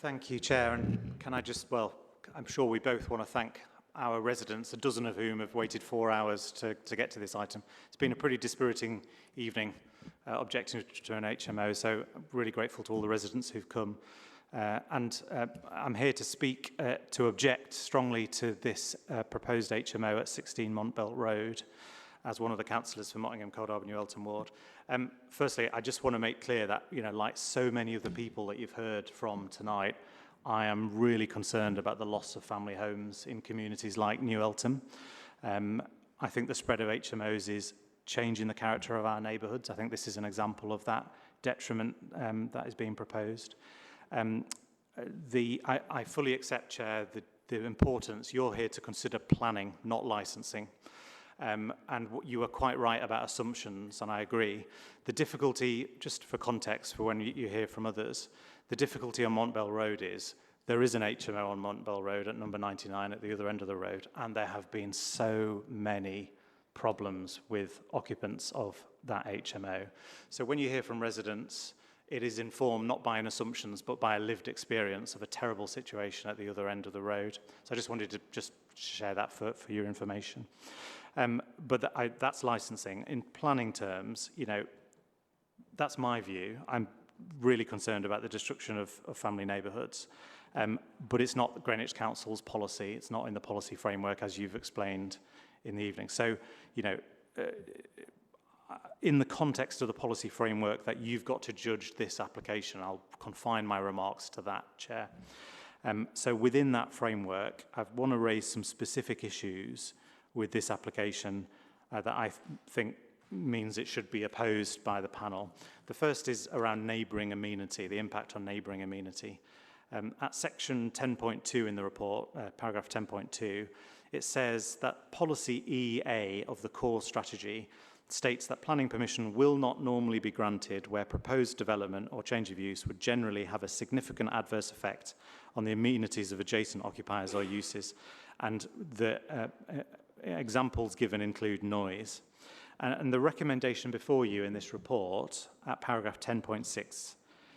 Thank you, Chair. And can I just, well, I'm sure we both want to thank our residents, a dozen of whom have waited 4 hours to get to this item. It's been a pretty dispiriting evening objecting to an HMO, so I'm really grateful to all the residents who've come. I'm here to speak to object strongly to this proposed HMO at 16 Montbelle Road as one of the councillors for Nottingham, Cold New Eltham Ward. Firstly, I just want to make clear that, you know, like so many of the people that you've heard from tonight, I am really concerned about the loss of family homes in communities like New Eltham. I think the spread of HMOs is changing the character of our neighbourhoods. I think this is an example of that detriment that is being proposed. I fully accept, Chair, the importance. You're here to consider planning, not licensing. And you are quite right about assumptions, and I agree. The difficulty, just for context, for when you hear from others, the difficulty on Montbelle Road is there is an HMO on Montbelle Road at number 99 at the other end of the road, and there have been so many problems with occupants of that HMO. So when you hear from residents, it is informed not by an assumptions, but by a lived experience of a terrible situation at the other end of the road. So I just wanted to just share that for your information. That's licensing. In planning terms, you know, that's my view. I'm really concerned about the destruction of family neighbourhoods. But it's not Greenwich Council's policy. It's not in the policy framework, as you've explained in the evening. So, you know, in the context of the policy framework that you've got to judge this application, I'll confine my remarks to that, Chair. So within that framework, I want to raise some specific issues with this application that I think means it should be opposed by the panel. The first is around neighbouring amenity, the impact on neighbouring amenity. At section 10.2 in the report, paragraph 10.2, it says that policy EA of the core strategy states that planning permission will not normally be granted where proposed development or change of use would generally have a significant adverse effect on the amenities of adjacent occupiers or uses. And the examples given include noise. And the recommendation before you in this report at paragraph 10.6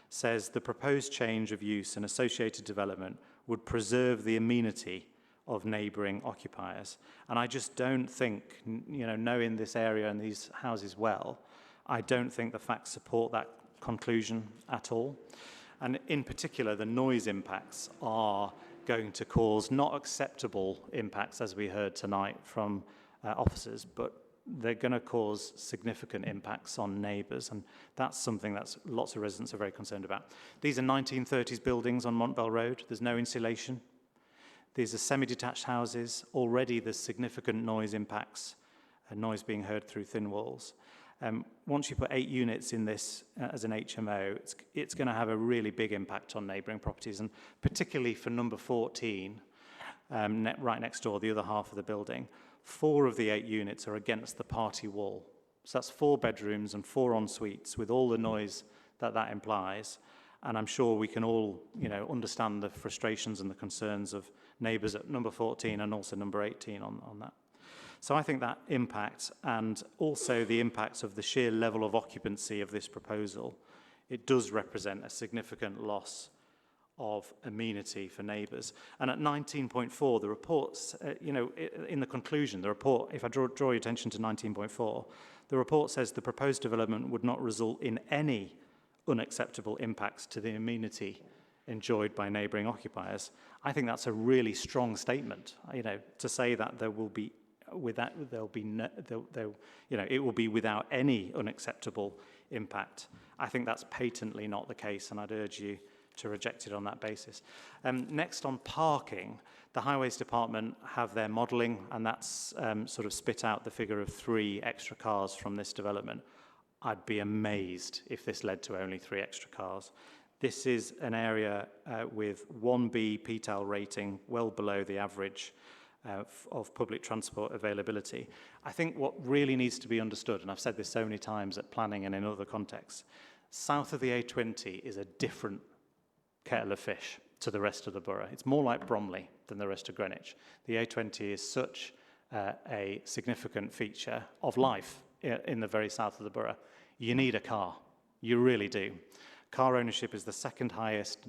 says the proposed change of use and associated development would preserve the amenity of neighbouring occupiers. And I just don't think, you know, knowing this area and these houses well, I don't think the facts support that conclusion at all. And in particular, the noise impacts are going to cause not acceptable impacts, as we heard tonight from officers, but they're going to cause significant impacts on neighbours, and that's something that lots of residents are very concerned about. These are 1930s buildings on Montbelle Road. There's no insulation. These are semi-detached houses. Already there's significant noise impacts, noise being heard through thin walls. Once you put 8 units in this as an HMO, it's going to have a really big impact on neighbouring properties, and particularly for number 14, right next door, the other half of the building. 4 of the 8 units are against the party wall. So that's 4 bedrooms and 4 en-suites with all the noise that that implies. And I'm sure we can all, you know, understand the frustrations and the concerns of neighbours at number 14 and also number 18 on that. So I think that impact, and also the impacts of the sheer level of occupancy of this proposal, it does represent a significant loss of amenity for neighbours. And at 19.4, the reports, you know, in the conclusion, the report, if I draw your attention to 19.4, the report says the proposed development would not result in any unacceptable impacts to the amenity enjoyed by neighbouring occupiers. I think that's a really strong statement, you know, to say that there will be, it will be without any unacceptable impact. I think that's patently not the case, and I'd urge you to reject it on that basis. Next, on parking, the Highways Department have their modelling, and that's sort of spit out the figure of 3 extra cars from this development. I'd be amazed if this led to only 3 extra cars. This is an area with 1B PTAL rating, well below the average of public transport availability. I think what really needs to be understood, and I've said this so many times at planning and in other contexts, south of the A20 is a different kettle of fish to the rest of the borough. It's more like Bromley than the rest of Greenwich. The A20 is such a significant feature of life in the very south of the borough. You need a car. You really do. Car ownership is the second highest,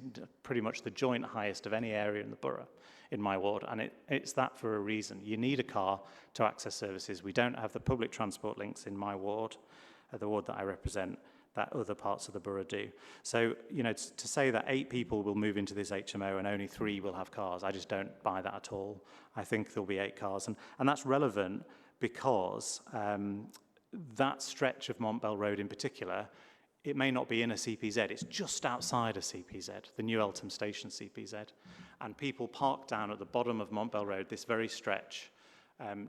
pretty much the joint highest of any area in the borough, in my ward, and it's that for a reason. You need a car to access services. We don't have the public transport links in my ward, the ward that I represent, that other parts of the borough do. So, you know, to say that 8 people will move into this HMO and only 3 will have cars, I just don't buy that at all. I think there'll be 8 cars, and that's relevant because that stretch of Montbelle Road in particular, it may not be in a CPZ, it's just outside a CPZ, the new Eltham Station CPZ. And people park down at the bottom of Montbelle Road, this very stretch,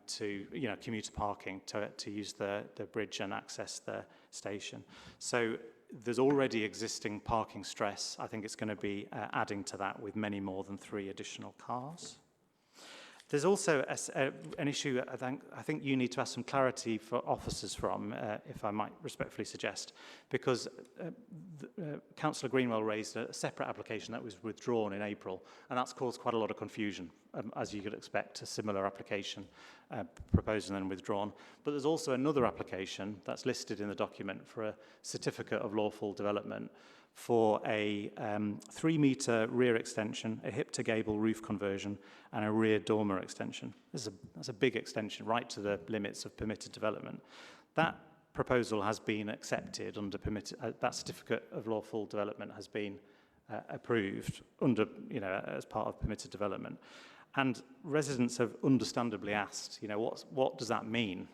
to, you know, commuter parking, to use the bridge and access the station. So there's already existing parking stress. I think it's going to be adding to that with many more than 3 additional cars. There's also an issue I think you need to ask some clarity for officers from, if I might respectfully suggest, because Councillor Greenwell raised a separate application that was withdrawn in April, and that's caused quite a lot of confusion, as you could expect, a similar application proposed and then withdrawn. But there's also another application that's listed in the document for a certificate of lawful development for a 3-metre rear extension, a hip-to-gable roof conversion, and a rear dormer extension. That's a big extension, right to the limits of permitted development. That proposal has been accepted under permitted, that certificate of lawful development has been approved under, you know, as part of permitted development. And residents have understandably asked, you know, what does that mean?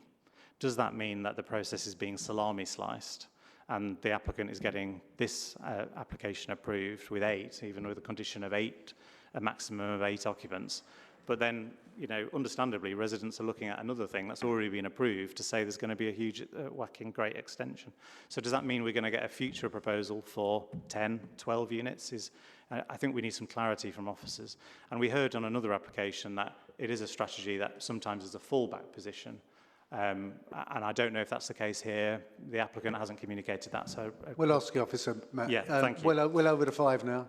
Does that mean that the process is being salami sliced and the applicant is getting this application approved with 8, even with a condition of 8, a maximum of 8 occupants? But then, you know, understandably, residents are looking at another thing that's already been approved to say there's going to be a huge, whacking great extension. So does that mean we're going to get a future proposal for 10, 12 units? I think we need some clarity from officers. And we heard on another application that it is a strategy that sometimes is a fallback position. And I don't know if that's the case here. The applicant hasn't communicated that. So we'll ask the officer, Matt. Yeah, thank you. We'll over to 5 now.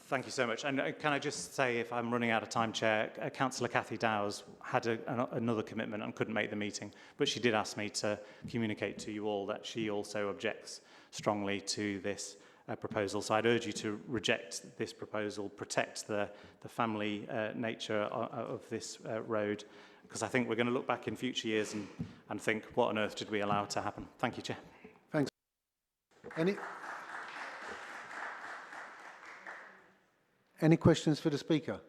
Thank you so much. And can I just say, if I'm running out of time, Chair, Councillor Cathy Dowes had another commitment and couldn't make the meeting, but she did ask me to communicate to you all that she also objects strongly to this proposal. So I'd urge you to reject this proposal, protect the family nature of this road, because I think we're going to look back in future years and think, what on earth did we allow to happen? Thank you, Chair. Thanks. Any questions for the Speaker?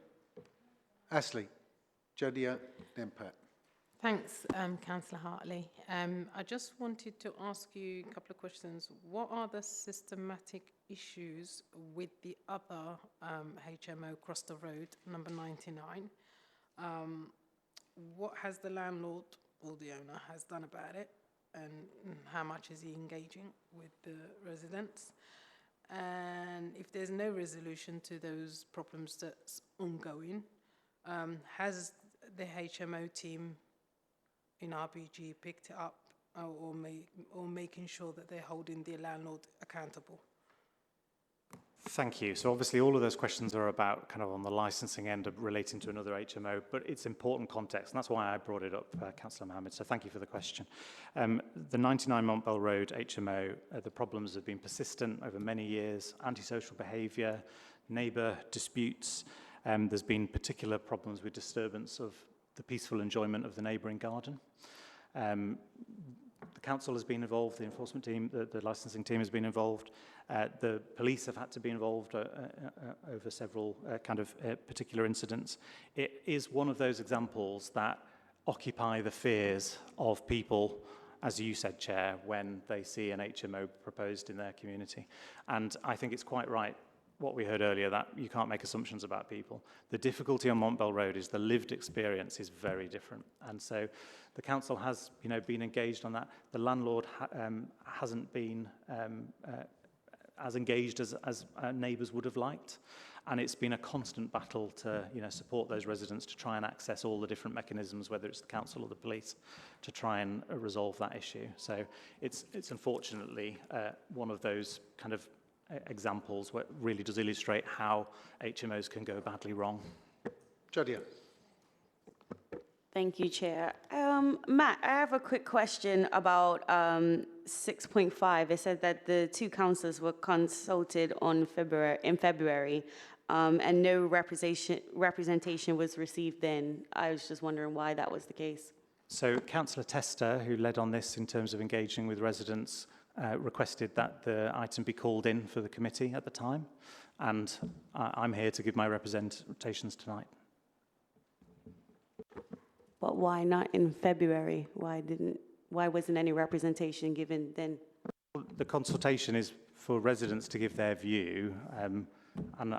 Ashley, Jodia, then Pat. Thanks, Councillor Hartley. I just wanted to ask you a couple of questions. What are the systematic issues with the other HMO across the road, number 99? What has the landlord or the owner has done about it, and how much is he engaging with the residents? And if there's no resolution to those problems that's ongoing, has the HMO team in RBG picked it up or making sure that they're holding the landlord accountable? Thank you. So obviously all of those questions are about kind of on the licensing end of relating to another HMO, but it's important context, and that's why I brought it up, Councillor Mohammed, so thank you for the question. The 99 Montbelle Road HMO, the problems have been persistent over many years, antisocial behaviour, neighbour disputes. There's been particular problems with disturbance of the peaceful enjoyment of the neighbouring garden. The council has been involved, the enforcement team, the licensing team has been involved. The police have had to be involved over several particular incidents. It is one of those examples that occupy the fears of people, as you said, Chair, when they see an HMO proposed in their community. And I think it's quite right what we heard earlier, that you can't make assumptions about people. The difficulty on Montbelle Road is the lived experience is very different. And so the council has, been engaged on that. The landlord hasn't been as engaged as neighbours would have liked. And it's been a constant battle to, support those residents to try and access all the different mechanisms, whether it's the council or the police, to try and resolve that issue. So it's unfortunately one of those kind of examples where it really does illustrate how HMOs can go badly wrong. Jodia. Thank you, Chair. Matt, I have a quick question about 6.5, it said that the two councillors were consulted in February, and no representation was received then. I was just wondering why that was the case. So Councillor Tester, who led on this in terms of engaging with residents, requested that the item be called in for the committee at the time, and I'm here to give my representations tonight. But why not in February? Why wasn't any representation given then? The consultation is for residents to give their view, and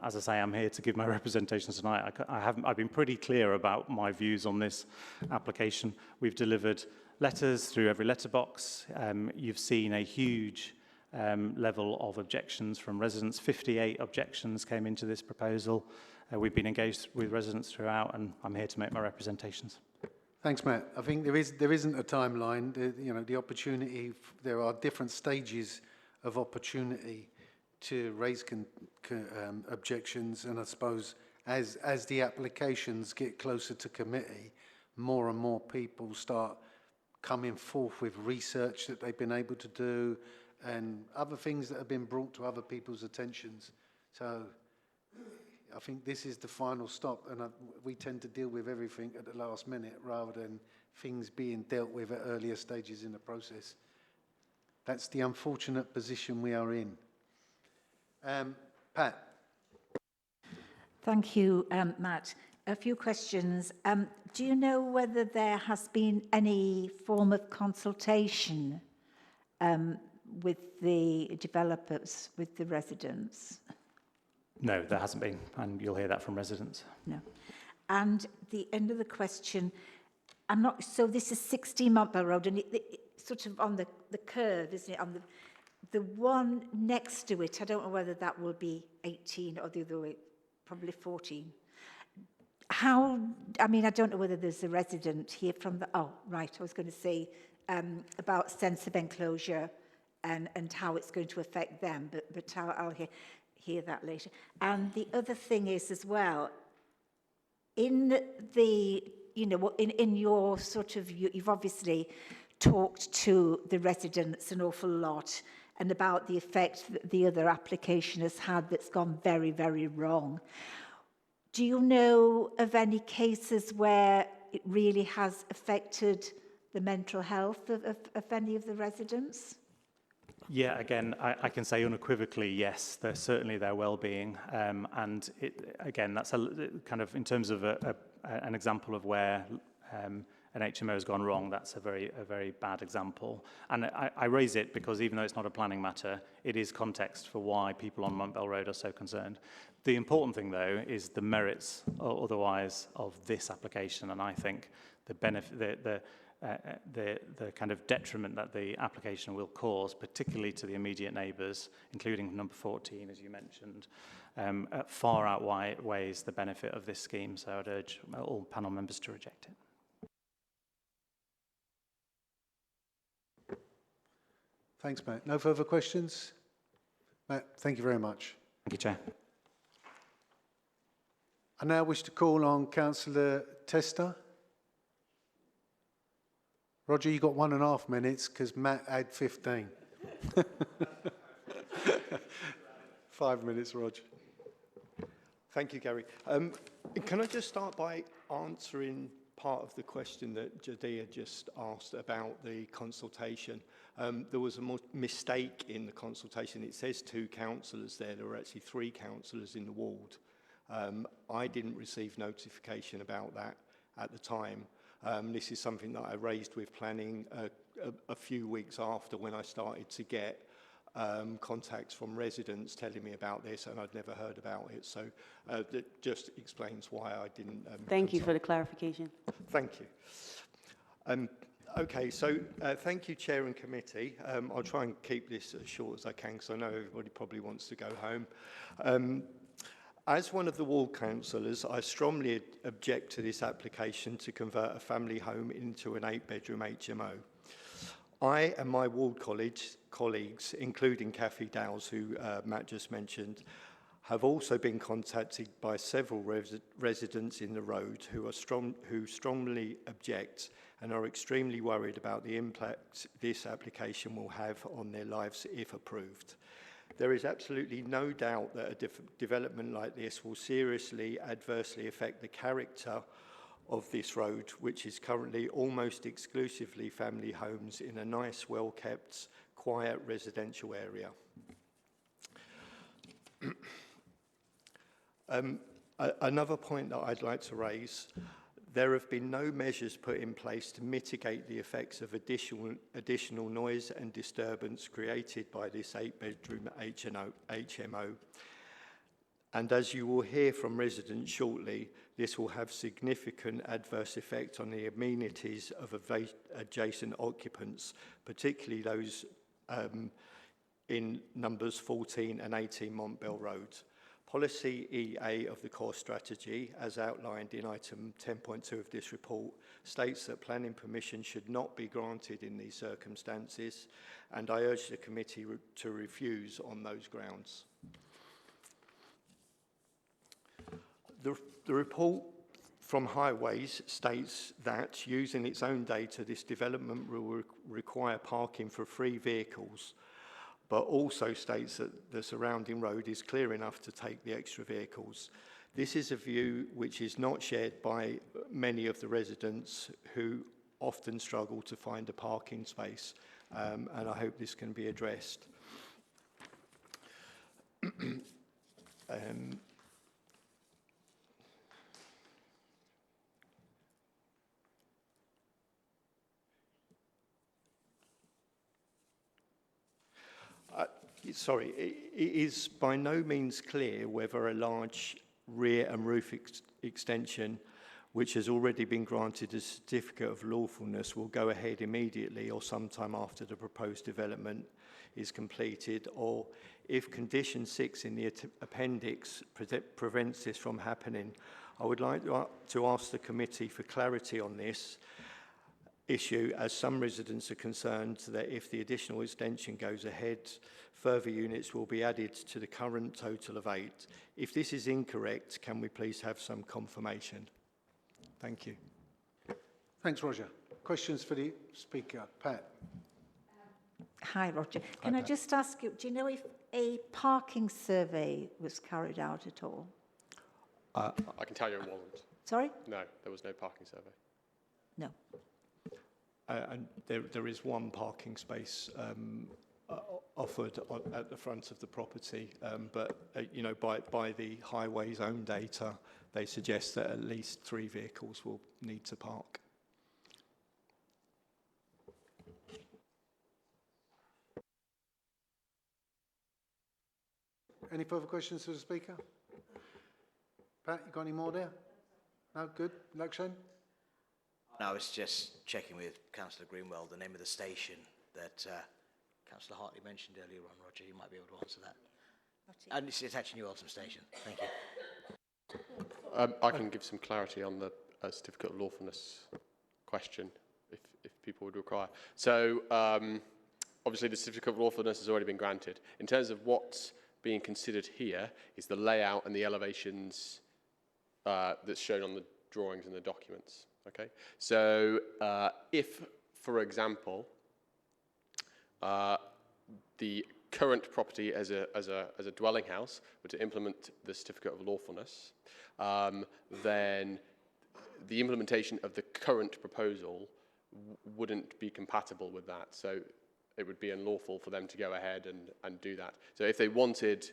as I say, I'm here to give my representations tonight. I've been pretty clear about my views on this application. We've delivered letters through every letterbox. You've seen a huge level of objections from residents. 58 objections came into this proposal. We've been engaged with residents throughout, and I'm here to make my representations. Thanks, Matt. I think there isn't a timeline. The opportunity, there are different stages of opportunity to raise objections, and I suppose as the applications get closer to committee, more and more people start coming forth with research that they've been able to do and other things that have been brought to other people's attentions. So I think this is the final stop, and we tend to deal with everything at the last minute rather than things being dealt with at earlier stages in the process. That's the unfortunate position we are in. Pat. Thank you, Matt. A few questions. Do you know whether there has been any form of consultation with the developers, with the residents? No, there hasn't been, and you'll hear that from residents. No. And the end of the question, so this is 16 Montbelle Road, and it's sort of on the curve, isn't it? On the one next to it, I don't know whether that will be 18 or the other way, probably 14. I don't know whether there's a resident here from I was going to say about sense of enclosure and how it's going to affect them, but I'll hear that later. And the other thing is as well, in your sort of, you've obviously talked to the residents an awful lot and about the effect that the other application has had that's gone very, very wrong. Do you know of any cases where it really has affected the mental health of any of the residents? Yeah, again, I can say unequivocally, yes, certainly their well-being. And again, that's kind of, in terms of an example of where an HMO has gone wrong, that's a very bad example. And I raise it because even though it's not a planning matter, it is context for why people on Montbelle Road are so concerned. The important thing, though, is the merits or otherwise of this application, and I think the benefit, the kind of detriment that the application will cause, particularly to the immediate neighbours, including number 14, as you mentioned, far outweighs the benefit of this scheme. So I'd urge all panel members to reject it. Thanks, Matt. No further questions? Matt, thank you very much. Thank you, Chair. I now wish to call on Councillor Tester. Roger, you got 1.5 minutes because Matt had 15. 5 minutes, Roger. Thank you, Gary. Can I just start by answering part of the question that Jadea just asked about the consultation? There was a mistake in the consultation. It says 2 councillors there. There were actually 3 councillors in the ward. I didn't receive notification about that at the time. This is something that I raised with planning a few weeks after, when I started to get contacts from residents telling me about this, and I'd never heard about it. So that just explains why I didn't. Thank you for the clarification. Thank you. Okay, so thank you, Chair and Committee. I'll try and keep this as short as I can, because I know everybody probably wants to go home. As one of the ward councillors, I strongly object to this application to convert a family home into an 8-bedroom HMO. I and my ward colleagues, including Kathy Dowles, who Matt just mentioned, have also been contacted by several residents in the road who strongly object and are extremely worried about the impact this application will have on their lives if approved. There is absolutely no doubt that a development like this will seriously adversely affect the character of this road, which is currently almost exclusively family homes in a nice, well-kept, quiet residential area. Another point that I'd like to raise, there have been no measures put in place to mitigate the effects of additional noise and disturbance created by this 8-bedroom HMO. And as you will hear from residents shortly, this will have significant adverse effect on the amenities of adjacent occupants, particularly those in numbers 14 and 18 Montbelle Road. Policy EA of the core strategy, as outlined in item 10.2 of this report, states that planning permission should not be granted in these circumstances, and I urge the committee to refuse on those grounds. The report from Highways states that, using its own data, this development will require parking for 3 vehicles, but also states that the surrounding road is clear enough to take the extra vehicles. This is a view which is not shared by many of the residents who often struggle to find a parking space, and I hope this can be addressed. Sorry, it is by no means clear whether a large rear and roof extension, which has already been granted a certificate of lawfulness, will go ahead immediately or sometime after the proposed development is completed, or if condition 6 in the appendix prevents this from happening. I would like to ask the committee for clarity on this issue, as some residents are concerned that if the additional extension goes ahead, further units will be added to the current total of 8. If this is incorrect, can we please have some confirmation? Thank you. Thanks, Roger. Questions for the speaker? Pat. Hi, Roger. Can I just ask you, do you know if a parking survey was carried out at all? I can tell you it wasn't. Sorry? No, there was no parking survey. No. And there is one parking space offered at the front of the property, but you know, by the Highways' own data, they suggest that at least 3 vehicles will need to park. Any further questions for the speaker? Pat, you got any more there? No, good. Lakshan? No, I was just checking with Councillor Greenwell the name of the station that Councillor Hartley mentioned earlier on. Roger, you might be able to answer that. And it's actually New Eltham Station. Thank you. I can give some clarity on the certificate of lawfulness question, if people would require. So, obviously the certificate of lawfulness has already been granted. In terms of what's being considered here is the layout and the elevations that's shown on the drawings and the documents. Okay, so if, for example, the current property as a dwelling house were to implement the certificate of lawfulness, then the implementation of the current proposal wouldn't be compatible with that. So it would be unlawful for them to go ahead and do that. So if they wanted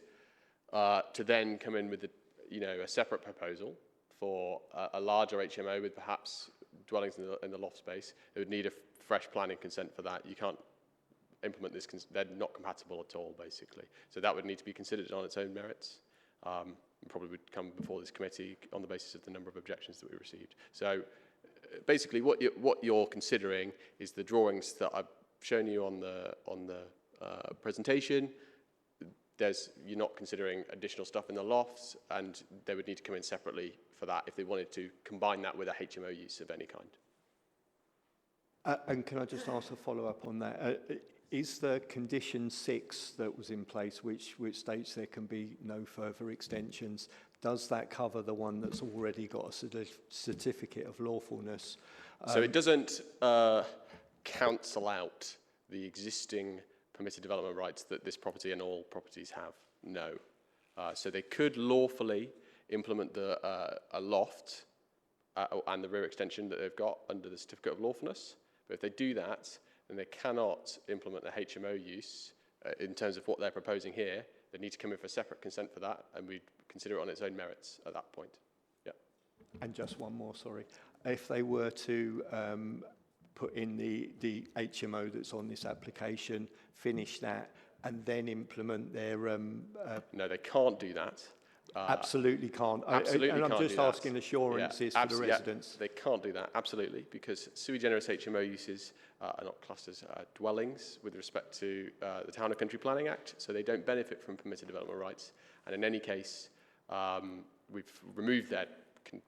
to then come in with a separate proposal for a larger HMO with perhaps dwellings in the loft space, it would need a fresh planning consent for that. You can't implement this, they're not compatible at all, basically. So that would need to be considered on its own merits. And probably would come before this committee on the basis of the number of objections that we received. So basically what you're considering is the drawings that I've shown you on the presentation. You're not considering additional stuff in the lofts, and they would need to come in separately for that if they wanted to combine that with a HMO use of any kind. And can I just ask a follow-up on that? is the condition 6 that was in place, which states there can be no further extensions, does that cover the one that's already got a certificate of lawfulness? So it doesn't cancel out the existing permitted development rights that this property and all properties have. No. So they could lawfully implement a loft and the rear extension that they've got under the certificate of lawfulness. But if they do that, then they cannot implement the HMO use in terms of what they're proposing here. They need to come in for a separate consent for that, and we'd consider it on its own merits at that point. Yeah. And just one more, sorry. If they were to put in the HMO that's on this application, finish that, and then implement their... no, they can't do that. Absolutely can't. Absolutely and I'm can't just do that. asking assurances for the residents. Yeah, they can't do that, absolutely, because sui generis HMO uses are not classed as dwellings with respect to the Town and Country Planning Act, so they don't benefit from permitted development rights. And in any case, we've removed their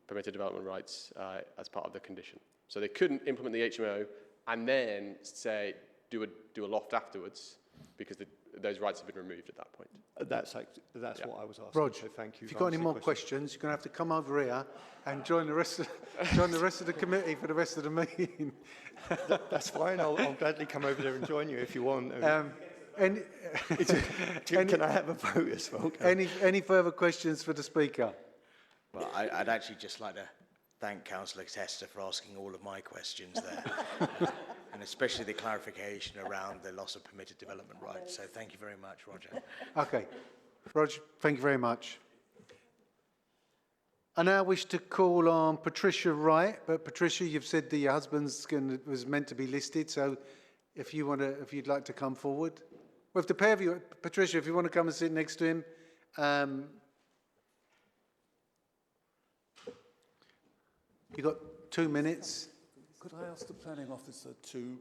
permitted development rights as part of the condition. So they couldn't implement the HMO and then say do a loft afterwards, because those rights have been removed at that point. That's Yeah. what I was asking. Rog, so thank you. if you've got any more questions, you're going to have to come over here and join the rest of the committee for the rest of the meeting. That's fine. I'll gladly come over there and join you if you want. Can I have a vote as well? Any further questions for the speaker? Well, I'd actually just like to thank Councillor Tester for asking all of my questions there, and especially the clarification around the loss of permitted development rights. So thank you very much, Roger. Okay. Roger, thank you very much. I now wish to call on Patricia Wright, but Patricia, you've said that your husband's was meant to be listed, so if you'd like to come forward. Well, if the pair of you, Patricia, if you want to come and sit next to him. You've got 2 minutes. Could I ask the planning officer to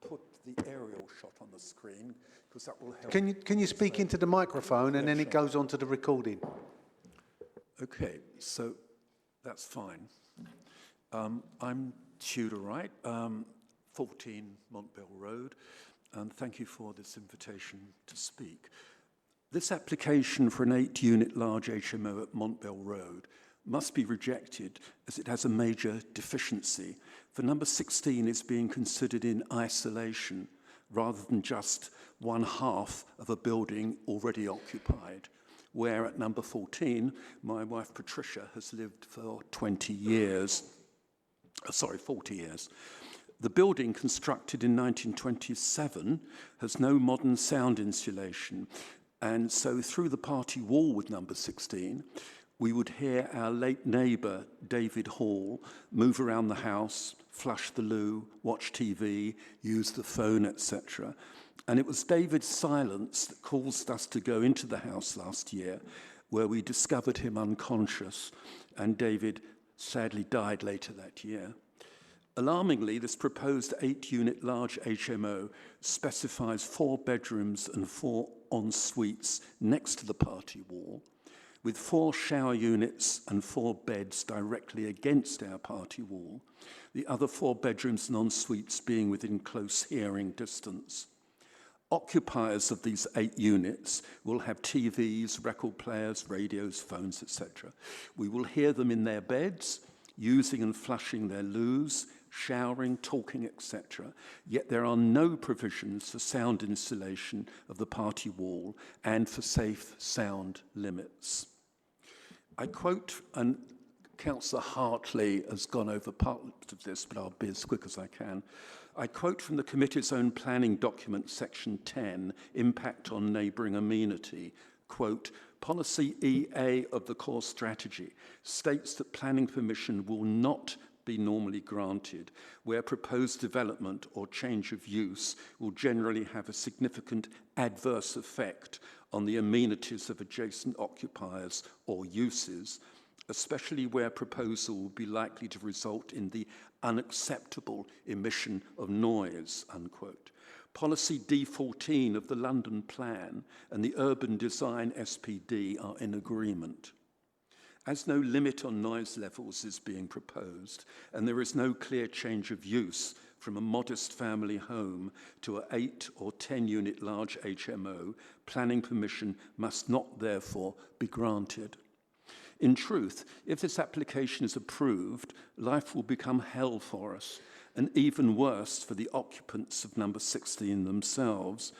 put the aerial shot on the screen, because that will help. Can you speak into the microphone and then it goes on to the recording? Okay, so that's fine. I'm Tudor Wright, 14 Montbelle Road, and thank you for this invitation to speak. This application for an 8-unit large HMO at Montbelle Road must be rejected as it has a major deficiency. For number 16 is being considered in isolation rather than just one half of a building already occupied, where at number 14, my wife Patricia has lived for 40 years. The building, constructed in 1927, has no modern sound insulation, and so through the party wall with number 16, we would hear our late neighbour, David Hall, move around the house, flush the loo, watch TV, use the phone, etc. And it was David's silence that caused us to go into the house last year, where we discovered him unconscious, and David sadly died later that year. Alarmingly, this proposed 8-unit large HMO specifies 4 bedrooms and 4 en-suites next to the party wall, with 4 shower units and 4 beds directly against our party wall, the other 4 bedrooms and en-suites being within close hearing distance. Occupiers of these 8 units will have TVs, record players, radios, phones, etc. We will hear them in their beds, using and flushing their loos, showering, talking, etc. Yet there are no provisions for sound insulation of the party wall and for safe sound limits. I quote, and Councillor Hartley has gone over part of this, but I'll be as quick as I can. I quote from the committee's own planning document, section 10, impact on neighbouring amenity, quote, policy EA of the core strategy states that planning permission will not be normally granted where proposed development or change of use will generally have a significant adverse effect on the amenities of adjacent occupiers or uses, especially where proposal will be likely to result in the unacceptable emission of noise, unquote. Policy D14 of the London Plan and the Urban Design SPD are in agreement. As no limit on noise levels is being proposed, and there is no clear change of use from a modest family home to an 8 or 10 unit large HMO, planning permission must not therefore be granted. In truth, if this application is approved, life will become hell for us, and even worse for the occupants of number 16 themselves.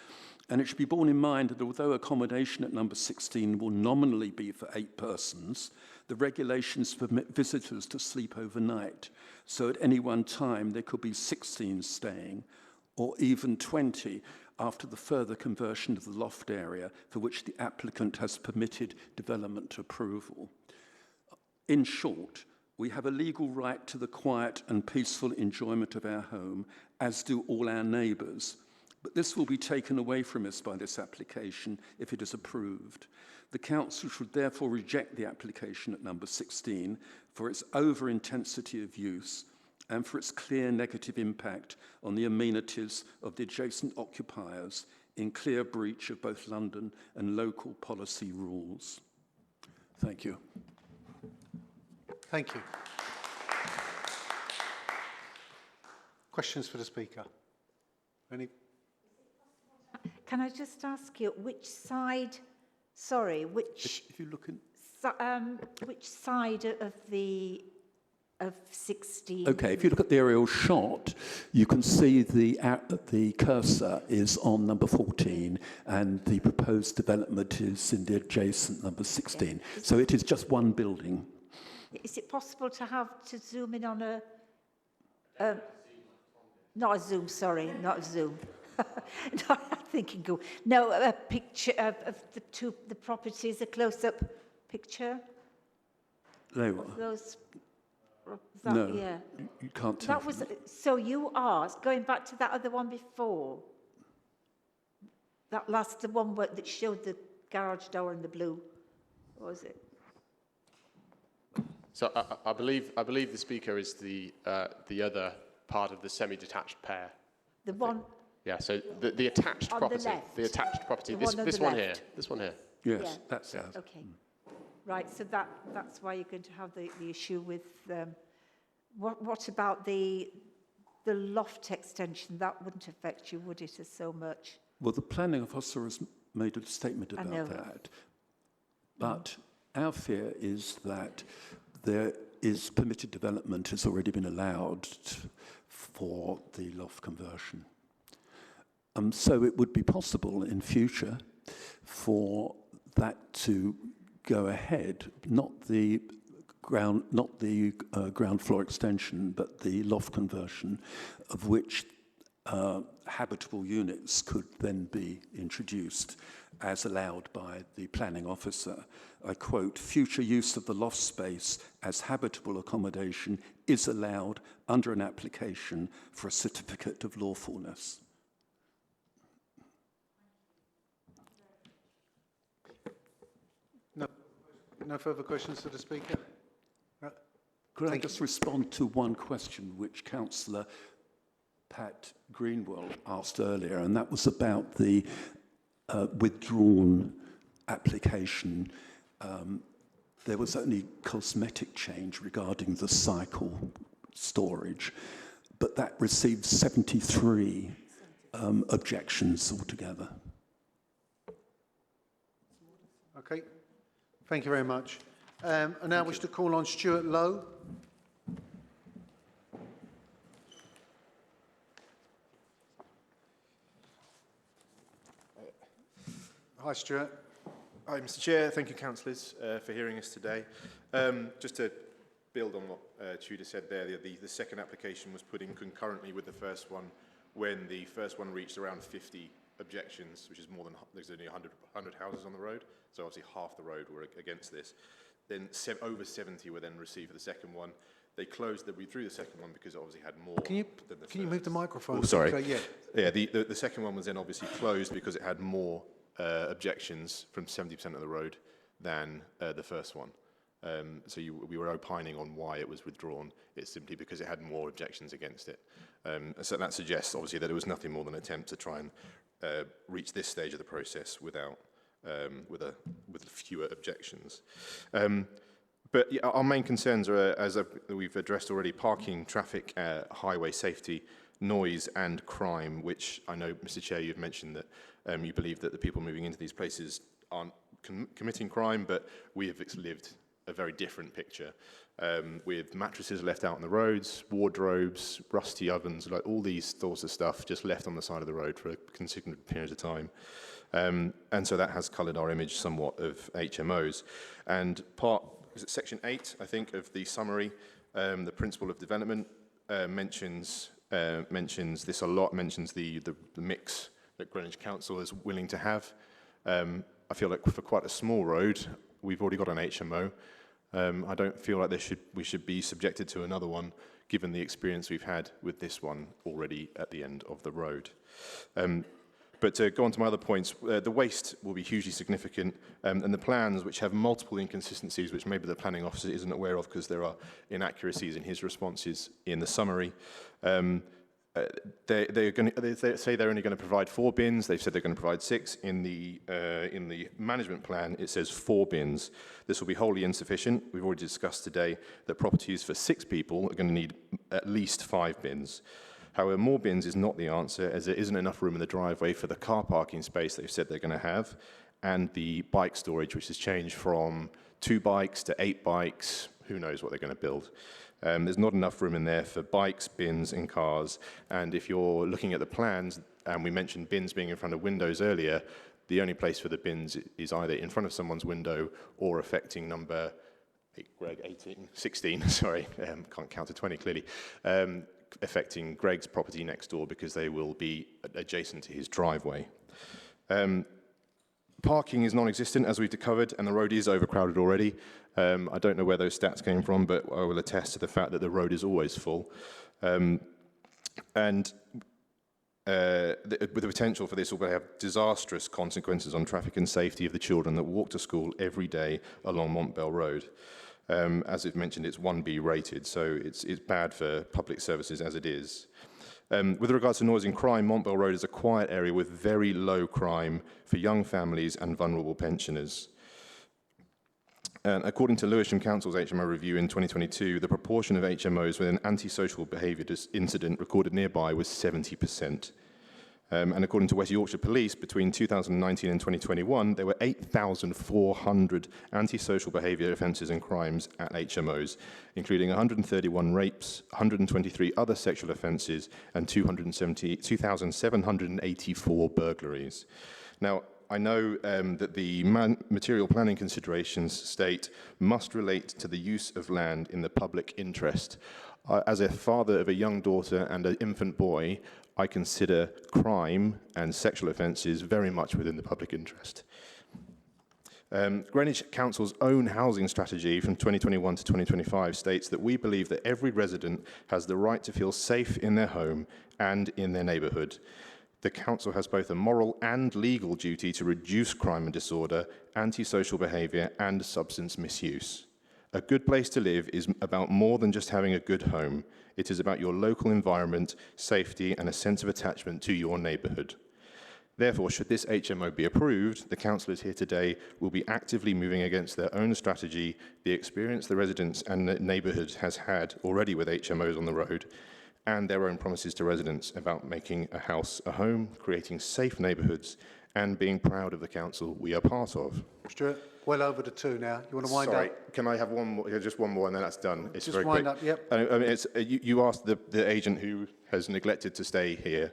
And it should be borne in mind that although accommodation at number 16 will nominally be for 8 persons, the regulations permit visitors to sleep overnight. So at any one time, there could be 16 staying, or even 20 after the further conversion of the loft area for which the applicant has permitted development approval. In short, we have a legal right to the quiet and peaceful enjoyment of our home, as do all our neighbours. But this will be taken away from us by this application if it is approved. The Council should therefore reject the application at number 16 for its over-intensity of use and for its clear negative impact on the amenities of the adjacent occupiers in clear breach of both London and local policy rules. Thank you. Thank you. Questions for the Speaker? Any? Can I just ask you which side, sorry, which, If you look in... which side of 16? Okay, if you look at the aerial shot, you can see the cursor is on number 14 and the proposed development is in the adjacent number 16. Yeah. So it is just one building. Is it possible to zoom in on a, not a zoom, sorry, not a zoom. No, I'm thinking, no, a picture of the properties, a close-up picture? There you are. Those, No, yeah. you can't tell. That was, so you are, going back to that other one before, that last, the one that showed the garage door in the blue, what was it? So I believe the speaker is the other part of the semi-detached pair. The one... Yeah, so the attached on property. the left. The attached property. The This one one here. left. This one here. Yes, Yeah. that's it. Okay. Right, so that's why you're going to have the issue with... what about the loft extension? That wouldn't affect you, would it, as so much? Well, the planning officer has made a statement about that. But our fear is that there is permitted development has already been allowed for the loft conversion. So it would be possible in future for that to go ahead, not the ground floor extension, but the loft conversion, of which habitable units could then be introduced as allowed by the planning officer. I quote, "Future use of the loft space as habitable accommodation is allowed under an application for a certificate of lawfulness." No further questions to the Speaker? No. Could I just respond to one question which Councillor Pat Greenwell asked earlier, and that was about the withdrawn application. There was only cosmetic change regarding the cycle storage, but that received 73 objections altogether. Okay. Thank you very much. I now wish to call on Stuart Lowe. Hi, Stuart. Hi, Mr. Chair. Thank you, councillors, for hearing us today. Just to build on what Tudor said there, the second application was put in concurrently with the first one when the first one reached around 50 objections, which is more than, there's only 100 houses on the road, so obviously half the road were against this. Then over 70 were then received for the second one. They withdrew the second one because it obviously had more than the first. Can you move the microphone? Oh, sorry. Okay, yeah. Yeah, the second one was then obviously closed because it had more objections from 70% of the road than the first one. So we were opining on why it was withdrawn. It's simply because it had more objections against it. So that suggests, obviously, that it was nothing more than an attempt to try and reach this stage of the process without with fewer objections. But yeah, our main concerns are, as we've addressed already, parking, traffic, highway safety, noise and crime, which I know, Mr. Chair, you've mentioned that you believe that the people moving into these places aren't committing crime, but we have lived a very different picture, with mattresses left out on the roads, wardrobes, rusty ovens, like all these sorts of stuff just left on the side of the road for a considerable period of time. And so that has coloured our image somewhat of HMOs. And section 8, I think, of the summary, the principle of development mentions this a lot, mentions the mix that Greewnich Council is willing to have. I feel like for quite a small road, we've already got an HMO. I don't feel like we should be subjected to another one, given the experience we've had with this one already at the end of the road. But to go on to my other points, the waste will be hugely significant, and the plans, which have multiple inconsistencies, which maybe the planning officer isn't aware of because there are inaccuracies in his responses in the summary. They say they're only going to provide 4 bins. They've said they're going to provide 6. In the management plan, it says 4 bins. This will be wholly insufficient. We've already discussed today that properties for 6 people are going to need at least 5 bins. However, more bins is not the answer, as there isn't enough room in the driveway for the car parking space they've said they're going to have, and the bike storage, which has changed from 2 bikes to 8 bikes. Who knows what they're going to build. There's not enough room in there for bikes, bins, and cars. And if you're looking at the plans, and we mentioned bins being in front of windows earlier, the only place for the bins is either in front of someone's window or affecting number 16, sorry, can't count to 20 clearly, affecting Greg's property next door because they will be adjacent to his driveway. Parking is non-existent, as we've covered, and the road is overcrowded already. I don't know where those stats came from, but I will attest to the fact that the road is always full. With the potential for this will have disastrous consequences on traffic and safety of the children that walk to school every day along Montbelle Road. As I've mentioned, it's 1B rated, so it's bad for public services as it is. With regards to noise and crime, Montbelle Road is a quiet area with very low crime for young families and vulnerable pensioners. According to Lewisham Council's HMO review in 2022, the proportion of HMOs with an antisocial behaviour incident recorded nearby was 70%. And according to West Yorkshire Police, between 2019 and 2021, there were 8,400 antisocial behaviour offences and crimes at HMOs, including 131 rapes, 123 other sexual offences, and 2,784 burglaries. Now, I know that the material planning considerations state must relate to the use of land in the public interest. As a father of a young daughter and an infant boy, I consider crime and sexual offences very much within the public interest. Greewnich Council's own housing strategy from 2021 to 2025 states that we believe that every resident has the right to feel safe in their home and in their neighbourhood. The council has both a moral and legal duty to reduce crime and disorder, antisocial behaviour, and substance misuse. A good place to live is about more than just having a good home. It is about your local environment, safety, and a sense of attachment to your neighbourhood. Therefore, should this HMO be approved, the councillors here today will be actively moving against their own strategy, the experience the residents and the neighbourhood has had already with HMOs on the road, and their own promises to residents about making a house a home, creating safe neighbourhoods, and being proud of the council we are part of. Stuart, well over to 2 now. You want to wind up? Sorry, can I have one more? Just one more, and then that's done. It's Just very wind quick. up, yep. I mean, you asked the agent who has neglected to stay here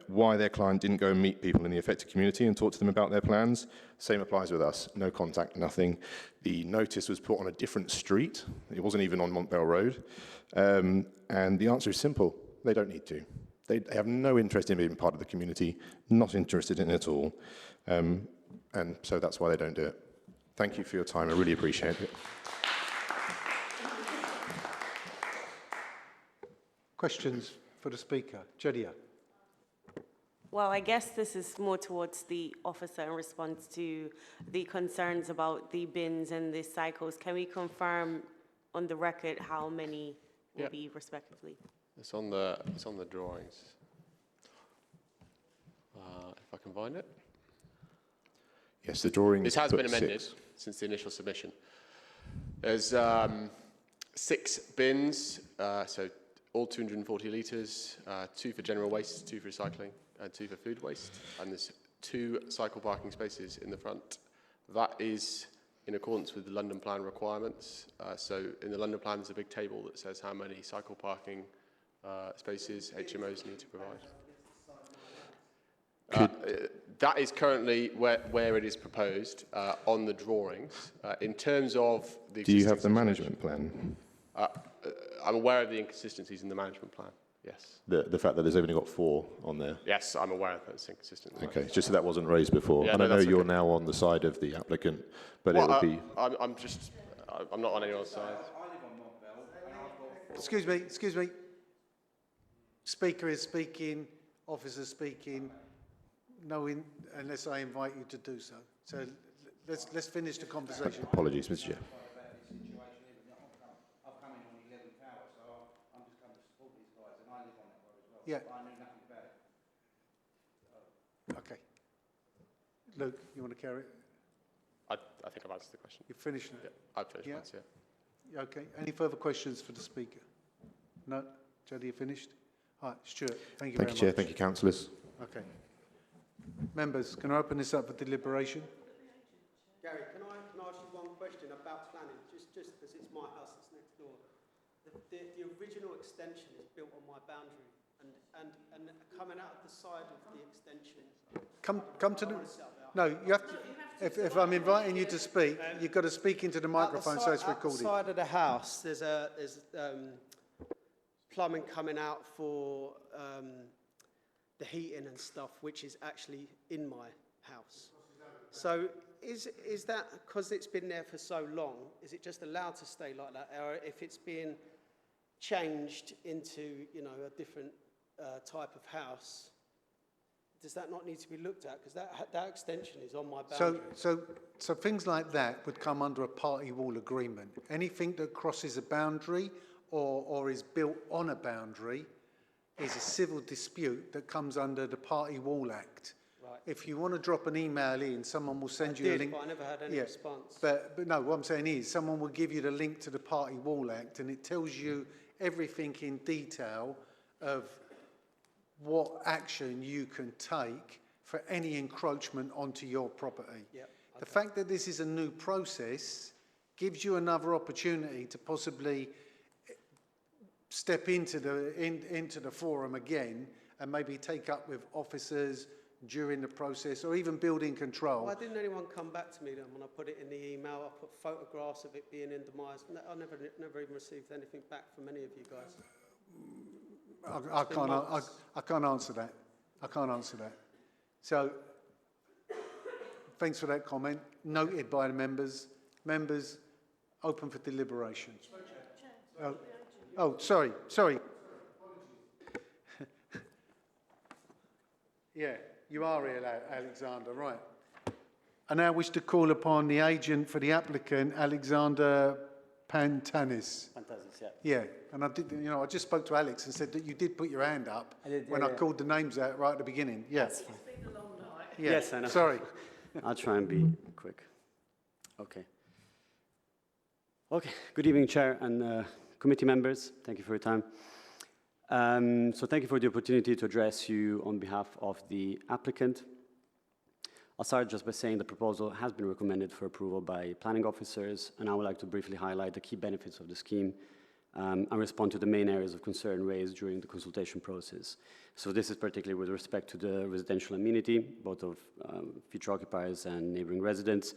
why their client didn't go and meet people in the affected community and talk to them about their plans. Same applies with us. No contact, nothing. The notice was put on a different street. It wasn't even on Montbelle Road. And the answer is simple. They don't need to. They have no interest in being part of the community, not interested in it at all. And so that's why they don't do it. Thank you for your time. I really appreciate it. Questions for the speaker? Jedia. Well, I guess this is more towards the officer in response to the concerns about the bins and the cycles. Can we confirm on the record how many will be respectively? It's on the drawings. If I can find it. Yes, the drawing. This has been amended since the initial submission. There's 6 bins, so all 240 litres, 2 for general waste, 2 for recycling, and 2 for food waste. And there's 2 cycle parking spaces in the front. That is in accordance with the London Plan requirements. So in the London Plan, there's a big table that says how many cycle parking spaces HMOs need to provide. That is currently where it is proposed on the drawings. In terms of the... Do you have the management plan? I'm aware of the inconsistencies in the management plan, yes. The fact that there's only got 4 on there? Yes, I'm aware of those inconsistencies. Okay, just so that wasn't raised before. Yeah, and no, I know that's you're okay. now on the side of the applicant, but Well, it would be... I'm not on anyone's side. Excuse me. Speaker is speaking, officer speaking, unless I invite you to do so. So let's finish the conversation. Apologies, Mr. Chair. Yeah. Okay. Luke, you want to carry it? I think I've answered the question. You've finished it? Yeah, I've finished Yeah. once, yeah. Okay. Any further questions for the speaker? No? Jody, you finished? All right, Stuart, thank you very much. Thank you, Chair. Thank you, councillors. Okay. Members, can I open this up for deliberation? Gary, can I ask you one question about planning, just because it's my house that's next door? The original extension is built on my boundary, and coming out of the side of the extension... Come to the... No, you have to... If I'm inviting you to speak, you've got to speak into the microphone so it's recorded. At the side of the house, there's plumbing coming out for the heating and stuff, which is actually in my house. So is that, because it's been there for so long, is it just allowed to stay like that? Or if it's being changed into, a different type of house, does that not need to be looked at? Because that extension is on my boundary. So things like that would come under a party wall agreement. Anything that crosses a boundary or is built on a boundary is a civil dispute that comes under the Party Wall Act. Right. If you want to drop an email in, someone will send you a link. But I never had any response. But no, what I'm saying is someone will give you the link to the Party Wall Act, and it tells you everything in detail of what action you can take for any encroachment onto your property. Yep, The fact that this is a new process gives you another opportunity to possibly step into the forum again and maybe take up with officers during the process or even building control. Why didn't anyone come back to me then when I put it in the email? I put photographs of it being in demise. I never even received anything back from any of you guys. I can't answer that. I can't answer that. So, thanks for that comment. Noted by the members. Members, open for deliberation. Sorry. Yeah, you are here, Alexander, right. I now wish to call upon the agent for the applicant, Alexander Pantanis. Pantanis, yeah. Yeah, and I just spoke to Alex and said that you did put your hand up when I called the names out right at the beginning. Yeah. That's fine. It's been a long night. Yeah. Yes, I know. Sorry. I'll try and be quick. Okay. Okay, good evening, Chair and committee members. Thank you for your time. So thank you for the opportunity to address you on behalf of the applicant. I'll start just by saying the proposal has been recommended for approval by planning officers, and I would like to briefly highlight the key benefits of the scheme and respond to the main areas of concern raised during the consultation process. So this is particularly with respect to the residential amenity, both of future occupiers and neighboring residents,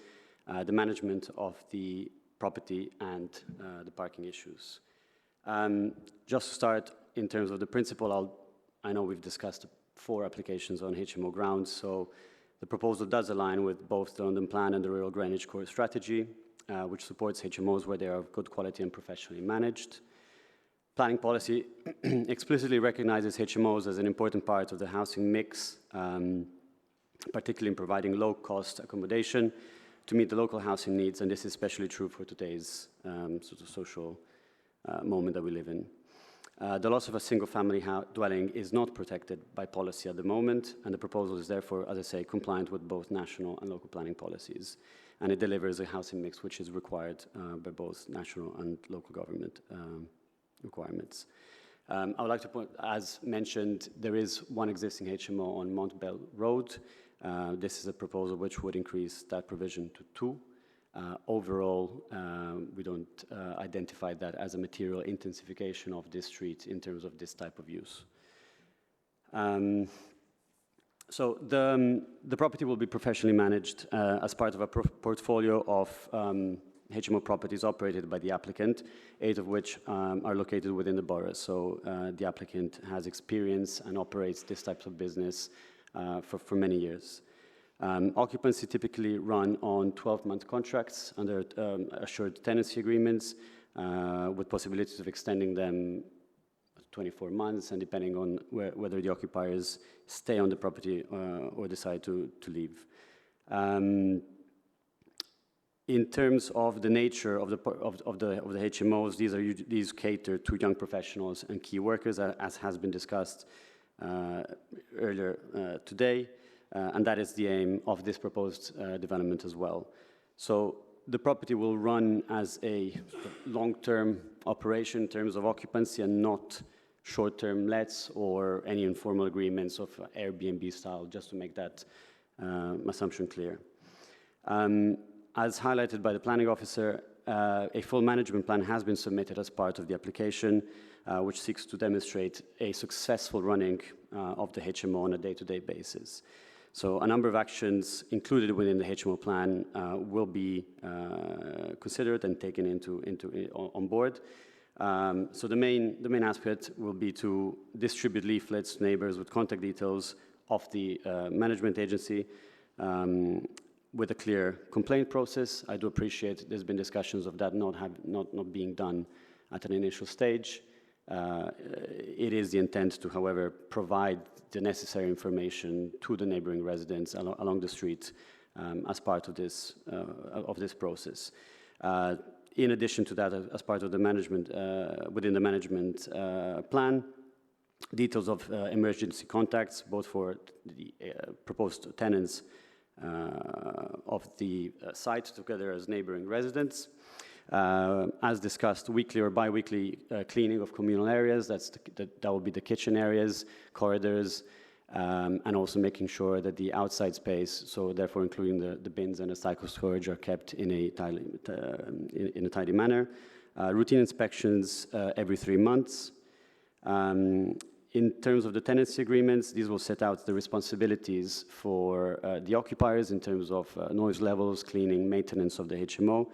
the management of the property and the parking issues. Just to start, in terms of the principle, I know we've discussed 4 applications on HMO grounds, so the proposal does align with both the London Plan and the Rural Greenwich Core Strategy, which supports HMOs where they are of good quality and professionally managed. Planning policy explicitly recognizes HMOs as an important part of the housing mix, particularly in providing low-cost accommodation to meet the local housing needs, and this is especially true for today's sort of social moment that we live in. The loss of a single-family dwelling is not protected by policy at the moment, and the proposal is therefore, as I say, compliant with both national and local planning policies, and it delivers a housing mix which is required by both national and local government requirements. I would like to point, as mentioned, there is one existing HMO on Montbelle Road. This is a proposal which would increase that provision to 2. Overall, we don't identify that as a material intensification of this street in terms of this type of use. So the property will be professionally managed as part of a portfolio of HMO properties operated by the applicant, 8 of which are located within the borough. So the applicant has experience and operates this type of business for many years. Occupancy typically run on 12-month contracts under assured tenancy agreements with possibilities of extending them 24 months and depending on whether the occupiers stay on the property or decide to leave. In terms of the nature of the HMOs, these cater to young professionals and key workers, as has been discussed earlier today. And that is the aim of this proposed development as well. So the property will run as a long-term operation in terms of occupancy and not short-term lets or any informal agreements of Airbnb style, just to make that assumption clear. As highlighted by the planning officer, a full management plan has been submitted as part of the application, which seeks to demonstrate a successful running of the HMO on a day-to-day basis. So a number of actions included within the HMO plan will be considered and taken on board. So the main aspect will be to distribute leaflets to neighbors with contact details of the management agency with a clear complaint process. I do appreciate there's been discussions of that not being done at an initial stage. It is the intent to, however, provide the necessary information to the neighboring residents along the street as part of this process. In addition to that, as part of the management, within the management plan, details of emergency contacts, both for the proposed tenants of the site together as neighboring residents. As discussed, weekly or bi-weekly cleaning of communal areas, that will be the kitchen areas, corridors, and also making sure that the outside space, so therefore including the bins and the cycle storage, are kept in a tidy manner. Routine inspections every 3 months. In terms of the tenancy agreements, these will set out the responsibilities for the occupiers in terms of noise levels, cleaning, maintenance of the HMO.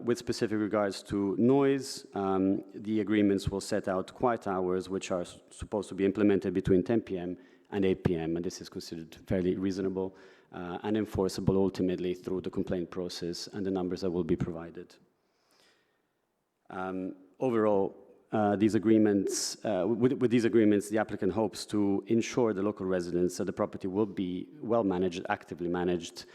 With specific regards to noise, the agreements will set out quiet hours, which are supposed to be implemented between 10 p.m. and 8 p.m., and this is considered fairly reasonable and enforceable ultimately through the complaint process and the numbers that will be provided. Overall, with these agreements, the applicant hopes to ensure the local residents that the property will be well managed, actively managed,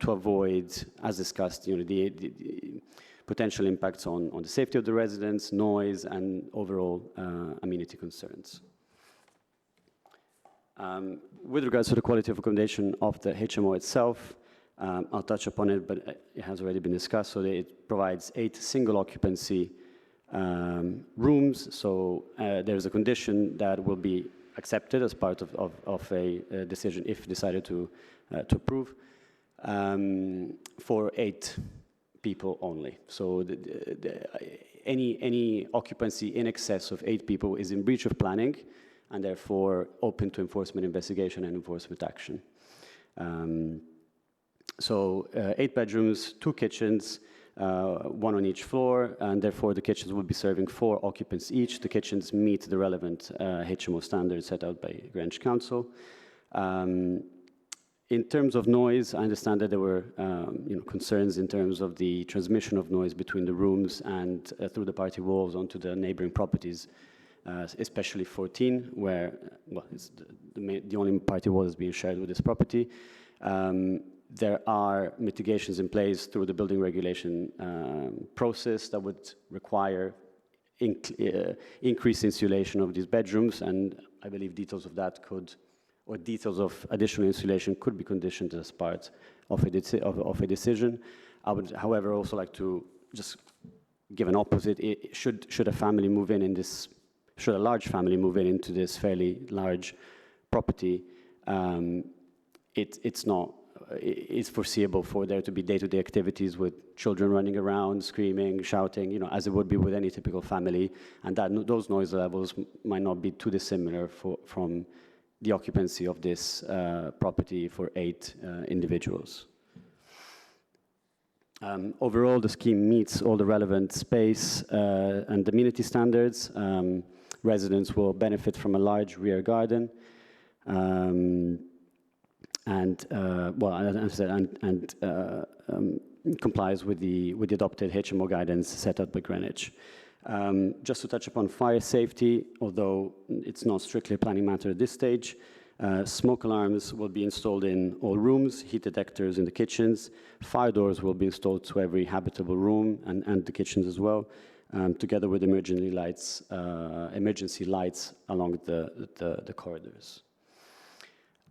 to avoid, as discussed, the potential impacts on the safety of the residents, noise, and overall amenity concerns. With regards to the quality of accommodation of the HMO itself, I'll touch upon it, but it has already been discussed. So it provides 8 single occupancy rooms. So there's a condition that will be accepted as part of a decision if decided to approve for 8 people only. So any occupancy in excess of 8 people is in breach of planning and therefore open to enforcement investigation and enforcement action. So 8 bedrooms, 2 kitchens, 1 on each floor, and therefore the kitchens will be serving 4 occupants each. The kitchens meet the relevant HMO standards set out by Greenwich Council. In terms of noise, I understand that there were concerns in terms of the transmission of noise between the rooms and through the party walls onto the neighboring properties, especially 14, where it's the only party wall is being shared with this property. There are mitigations in place through the building regulation process that would require increased insulation of these bedrooms, and I believe details of that details of additional insulation could be conditioned as part of a decision. I would, however, also like to just give an opposite. Should a family move in this should a large family move into this fairly large property, it's foreseeable for there to be day-to-day activities with children running around, screaming, shouting, you know, as it would be with any typical family, and those noise levels might not be too dissimilar from the occupancy of this property for 8 individuals. Overall, the scheme meets all the relevant space and amenity standards. Residents will benefit from a large rear garden, complies with the adopted HMO guidance set out by Greenwich. Just to touch upon fire safety, although it's not strictly a planning matter at this stage, smoke alarms will be installed in all rooms, heat detectors in the kitchens, fire doors will be installed to every habitable room and the kitchens as well, together with emergency lights along the corridors.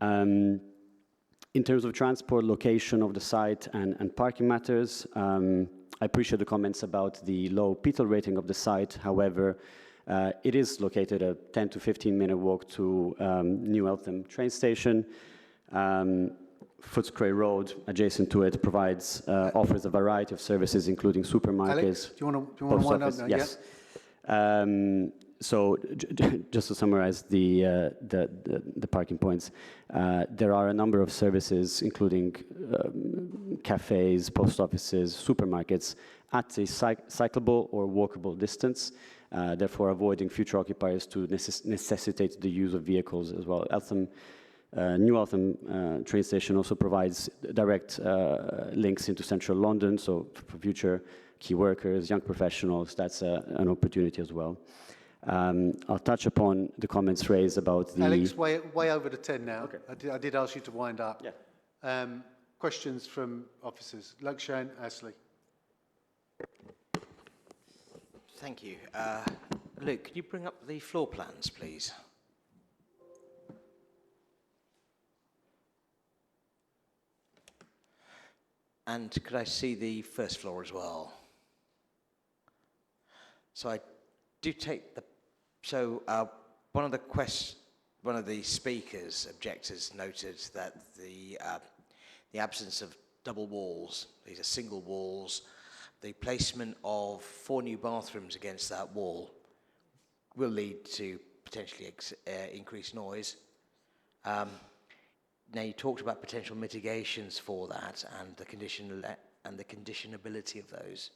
In terms of transport, location of the site and parking matters, I appreciate the comments about the low petal rating of the site. However, it is located a 10 to 15-minute walk to New Eltham train station. Footscray Road, adjacent to it, offers a variety of services, including supermarkets. Alex, do you want to wind up now? Yes. Yeah? So just to summarize the parking points, there are a number of services, including cafes, post offices, supermarkets, at a cyclable or walkable distance, therefore avoiding future occupiers to necessitate the use of vehicles as well. New Eltham train station also provides direct links into central London, so for future key workers, young professionals, that's an opportunity as well. I'll touch upon the comments raised about the... Alex, way over to 10 now. Okay. I did ask you to wind up. Yeah. Questions from officers. Lakshan, Ashley. Thank you. Luke, could you bring up the floor plans, please? And could I see the first floor as well? So I do take the... So one of the speakers, objectors, noted that the absence of double walls, these are single walls, the placement of 4 new bathrooms against that wall will lead to potentially increased noise. Now you talked about potential mitigations for that and the conditionability of those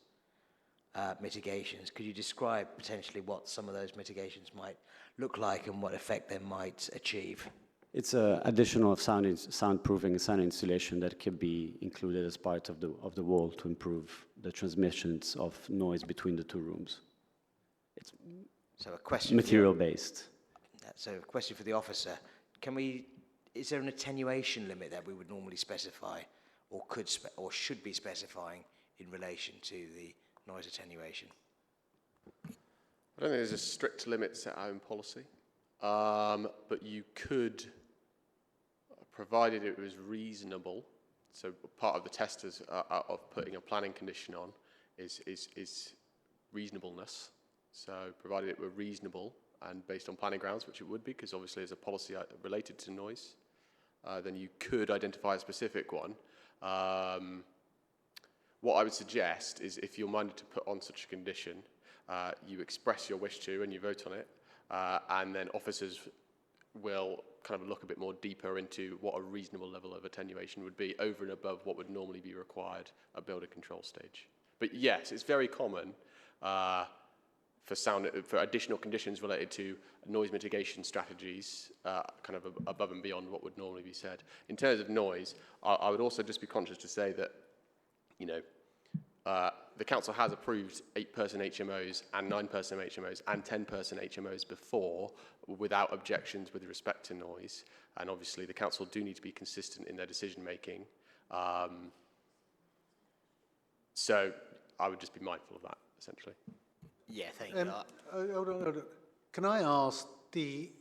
mitigations. Could you describe potentially what some of those mitigations might look like and what effect they might achieve? It's additional soundproofing and sound insulation that could be included as part of the wall to improve the transmissions of noise between the 2 rooms. It's material based. So a question for the officer: is there an attenuation limit that we would normally specify, or should be specifying in relation to the noise attenuation? I don't think there's a strict limit set out in policy, but you could, provided it was reasonable. So part of the test of putting a planning condition on is reasonableness. So provided it were reasonable and based on planning grounds, which it would be, because obviously there's a policy related to noise, then you could identify a specific one. What I would suggest is, if you're minded to put on such a condition, you express your wish to and you vote on it, and then officers will kind of look a bit more deeper into what a reasonable level of attenuation would be over and above what would normally be required at builder control stage. But yes, it's very common for additional conditions related to noise mitigation strategies, kind of above and beyond what would normally be said. In terms of noise, I would also just be conscious to say that, you know, the council has approved 8-person HMOs and 9-person HMOs and 10-person HMOs before without objections with respect to noise, and obviously the council do need to be consistent in their decision making. So I would just be mindful of that, essentially. Yeah, thank you. Hold on. Can I ask the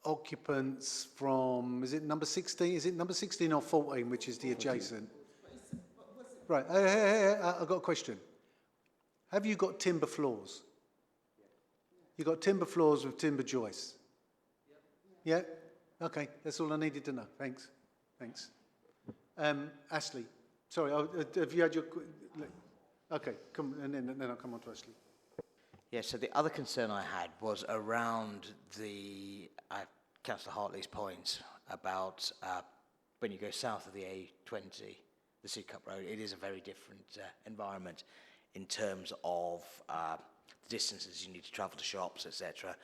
occupants from, is it number 16? Is it number 16 or 14, which is the adjacent? Right, I've got a question. Have you got timber floors? You've got timber floors with timber joists? Yeah? Okay, that's all I needed to know. Thanks. Thanks. Ashley, sorry, have you had your... Okay, come, and then I'll come on to Ashley. Yeah, so the other concern I had was around the Councillor Hartley's point about when you go south of the A20, the Sidcup Road, it is a very different environment in terms of the distances you need to travel to shops, etc.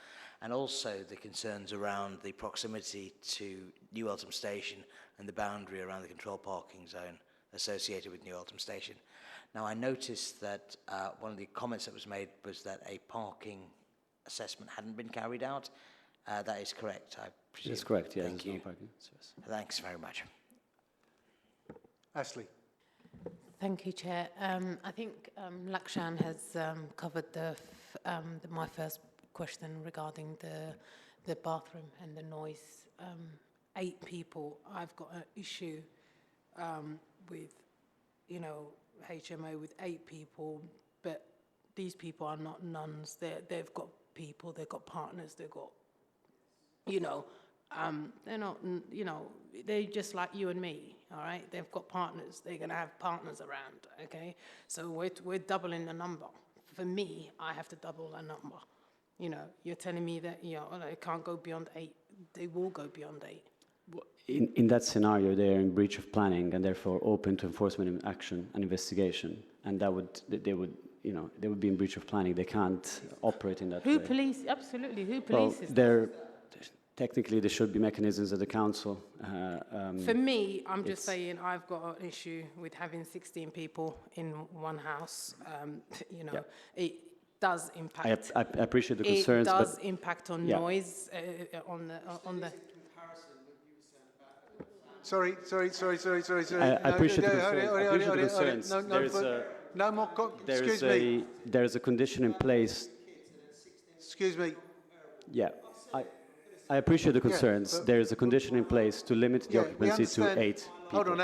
And also the concerns around the proximity to New Eltham Station and the boundary around the control parking zone associated with New Eltham Station. Now, I noticed that one of the comments that was made was that a parking assessment hadn't been carried out. That is correct, I presume. That's correct, yeah. Thank you. No parking. Yes. Thanks very much. Ashley. Thank you, Chair. I think Lakshan has covered my first question regarding the bathroom and the noise. 8 people, I've got an issue with, you know, HMO with 8 people, but these people are not nuns. They've got people, they've got partners, they've got, you know, they're not, you know, they're just like you and me, all right? They've got partners. They're going to have partners around, okay? So we're doubling the number. For me, I have to double the number. You know, you're telling me that, you know, it can't go beyond 8. They will go beyond 8. In that scenario, they're in breach of planning and therefore open to enforcement action and investigation. And they would be in breach of planning. They can't operate in that way. Absolutely, who polices Well, technically, there should be mechanisms at the council. For me, I'm just saying I've got an issue with having 16 people in one house. You know, Yeah. it does impact. I appreciate the concerns, it does but impact on yeah. noise, on the. Sorry. I appreciate the concerns. No more, excuse me. There's a condition in place. Excuse me. Yeah, I appreciate the concerns. but- There is a condition in place to limit the Yeah, we occupancy to understand. 8 people. Hold on,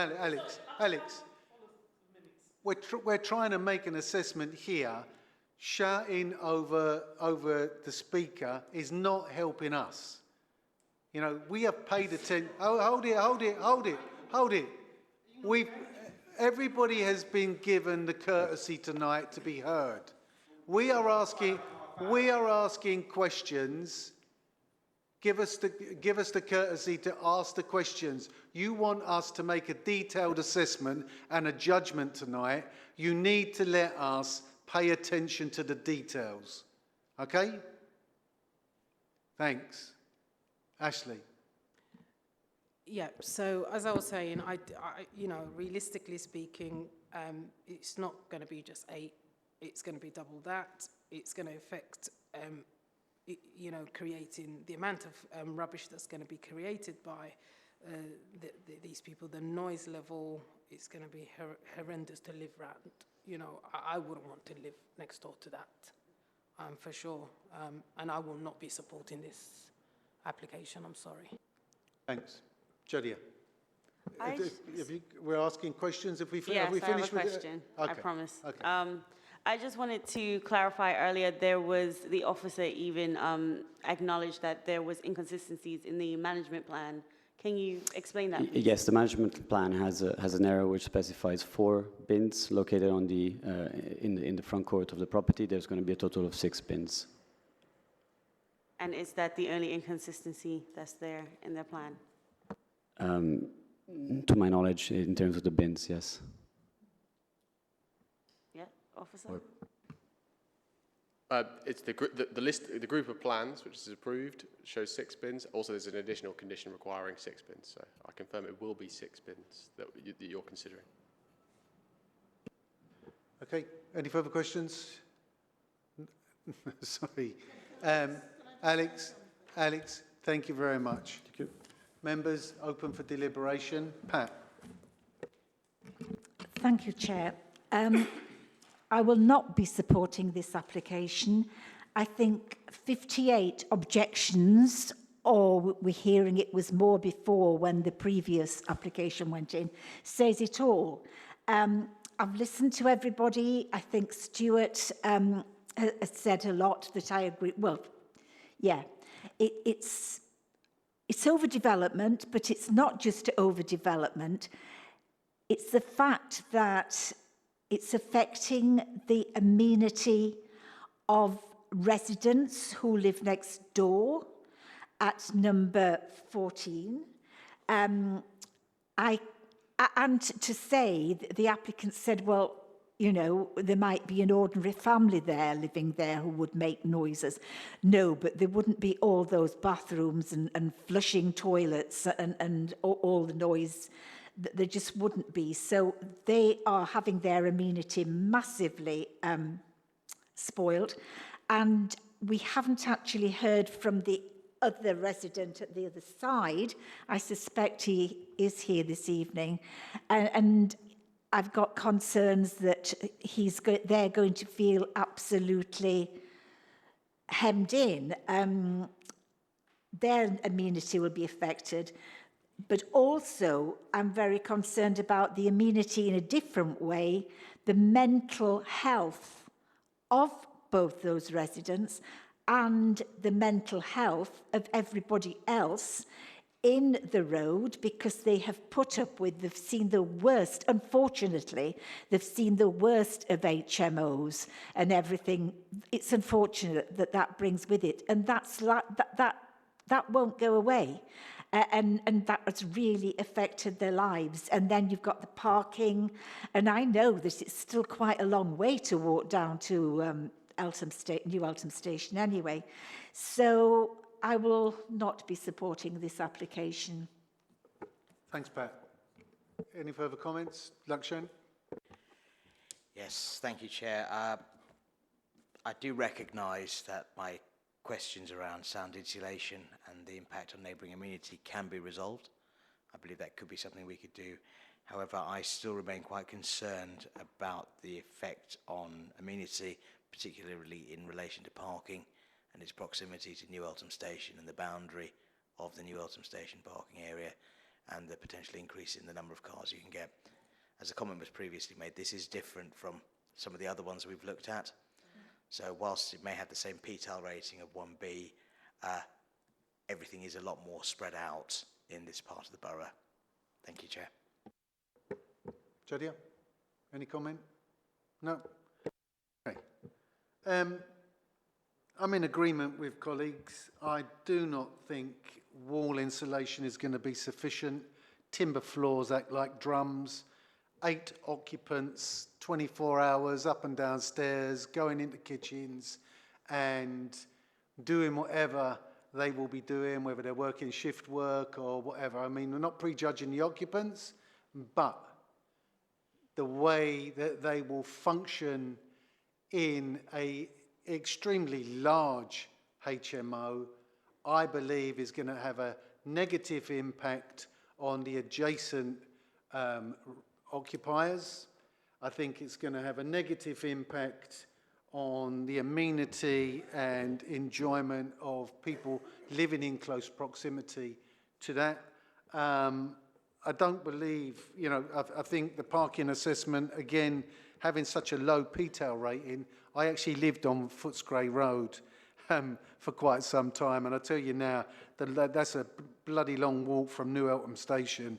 Alex. We're trying to make an assessment here. Shouting over the speaker is not helping us. You know, we have paid attention. Hold it. Everybody has been given the courtesy tonight to be heard. We are asking questions. Give us the courtesy to ask the questions. You want us to make a detailed assessment and a judgment tonight. You need to let us pay attention to the details. Okay? Thanks. Ashley. Yeah, so as I was saying, I you know, realistically speaking, it's not going to be just 8. It's going to be double that. It's going to affect, you know, creating the amount of rubbish that's going to be created by these people. The noise level is going to be horrendous to live around. You know, I wouldn't want to live next door to that, for sure. And I will not be supporting this application, I'm sorry. Thanks. Jodia. We're asking questions. Have we Yes, have we I have a finished with it? question, Okay. I promise. Okay. I just wanted to clarify earlier, the officer even acknowledged that there was inconsistencies in the management plan. Can you explain that, please? Yes, the management plan has an area which specifies 4 bins located on the in the front court of the property. There's going to be a total of 6 bins. And is that the only inconsistency that's there in their plan? To my knowledge, in terms of the bins, yes. Yeah, officer? It's the list, the group of plans which is approved shows 6 bins. Also, there's an additional condition requiring 6 bins. So I confirm it will be 6 bins that you're considering. Okay. Any further questions? Sorry. Alex, thank you very much. Thank you. Members, open for deliberation. Pat. Thank you, Chair. I will not be supporting this application. I think 58 objections, or we're hearing it was more before when the previous application went in, says it all. I've listened to everybody. I think Stuart has said a lot that I agree, well, Yeah, it's overdevelopment, but it's not just overdevelopment. It's the fact that it's affecting the amenity of residents who live next door at number 14. And to say, the applicant said, well, you know, there might be an ordinary family there living there who would make noises. No, but there wouldn't be all those bathrooms and flushing toilets and all the noise. There just wouldn't be. So they are having their amenity massively spoiled. And we haven't actually heard from the other resident at the other side. I suspect he is here this evening. And I've got concerns that they're going to feel absolutely hemmed in. Their amenity will be affected. But also, I'm very concerned about the amenity in a different way, the mental health of both those residents and the mental health of everybody else in the road, because they have put up with, they've seen the worst, unfortunately, they've seen the worst of HMOs and everything. It's unfortunate that that brings with it, and that won't go away. And that has really affected their lives. And then you've got the parking, and I know that it's still quite a long way to walk down to New Eltham Station anyway. So I will not be supporting this application. Thanks, Pat. Any further comments? Lakshan? Yes, thank you, Chair. I do recognise that my questions around sound insulation and the impact on neighbouring amenity can be resolved. I believe that could be something we could do. However, I still remain quite concerned about the effect on amenity, particularly in relation to parking and its proximity to New Eltham Station and the boundary of the New Eltham Station parking area, and the potential increase in the number of cars you can get. As a comment was previously made, this is different from some of the other ones we've looked at. So whilst it may have the same PTAL rating of 1B, everything is a lot more spread out in this part of the borough. Thank you, Chair. Jadia, any comment? No? Okay. I'm in agreement with colleagues. I do not think wall insulation is going to be sufficient. Timber floors act like drums. 8 occupants, 24 hours up and down stairs, going into kitchens and doing whatever they will be doing, whether they're working shift work or whatever. I mean, we're not prejudging the occupants, but the way that they will function in a extremely large HMO, I believe is going to have a negative impact on the adjacent occupiers. I think it's going to have a negative impact on the amenity and enjoyment of people living in close proximity to that. I don't believe, you know, I think the parking assessment, again, having such a low PTAL rating, I actually lived on Footscray Road for quite some time, and I tell you now, that's a bloody long walk from New Eltham Station.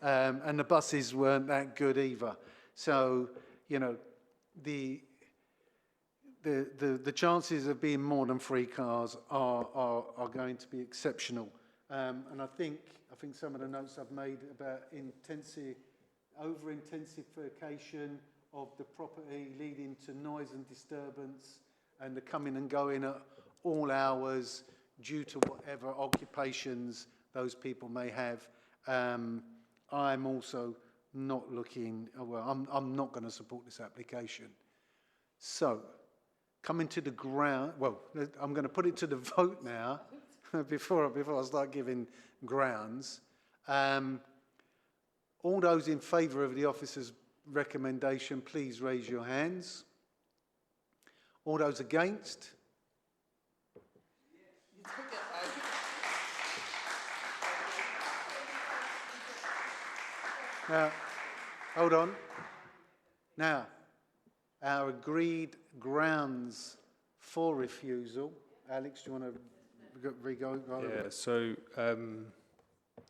And the buses weren't that good either. So, you know, the chances of being more than 3 cars are going to be exceptional. And I think some of the notes I've made about over-intensification of the property leading to noise and disturbance and the coming and going at all hours due to whatever occupations those people may have. I'm also not looking, well, I'm not going to support this application. So, coming to the ground, well, I'm going to put it to the vote now, before I start giving grounds. All those in favour of the officer's recommendation, please raise your hands. All those against? Now, hold on. Now, our agreed grounds for refusal. Alex, do you want to Rigo? Yeah, so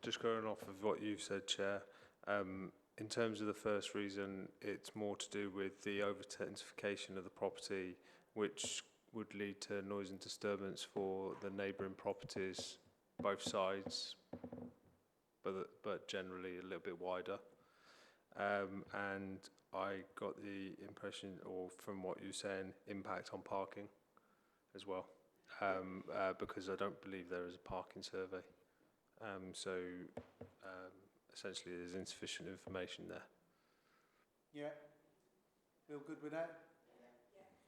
just going off of what you've said, Chair, in terms of the first reason, it's more to do with the over-intensification of the property, which would lead to noise and disturbance for the neighbouring properties, both sides, but generally a little bit wider. And I got the impression, or from what you're saying, impact on parking as well, because I don't believe there is a parking survey. So essentially there's insufficient information there. Yeah. Feel good with that?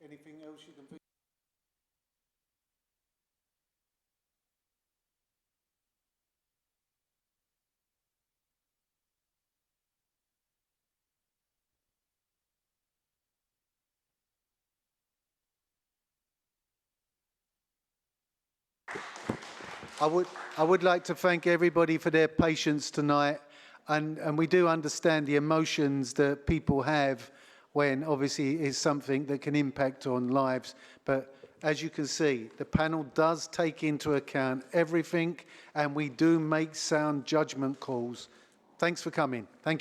Yeah. Anything else you can think? I would like to thank everybody for their patience tonight, and we do understand the emotions that people have when obviously it's something that can impact on lives. But as you can see, the panel does take into account everything, and we do make sound judgment calls. Thanks for coming. Thank you.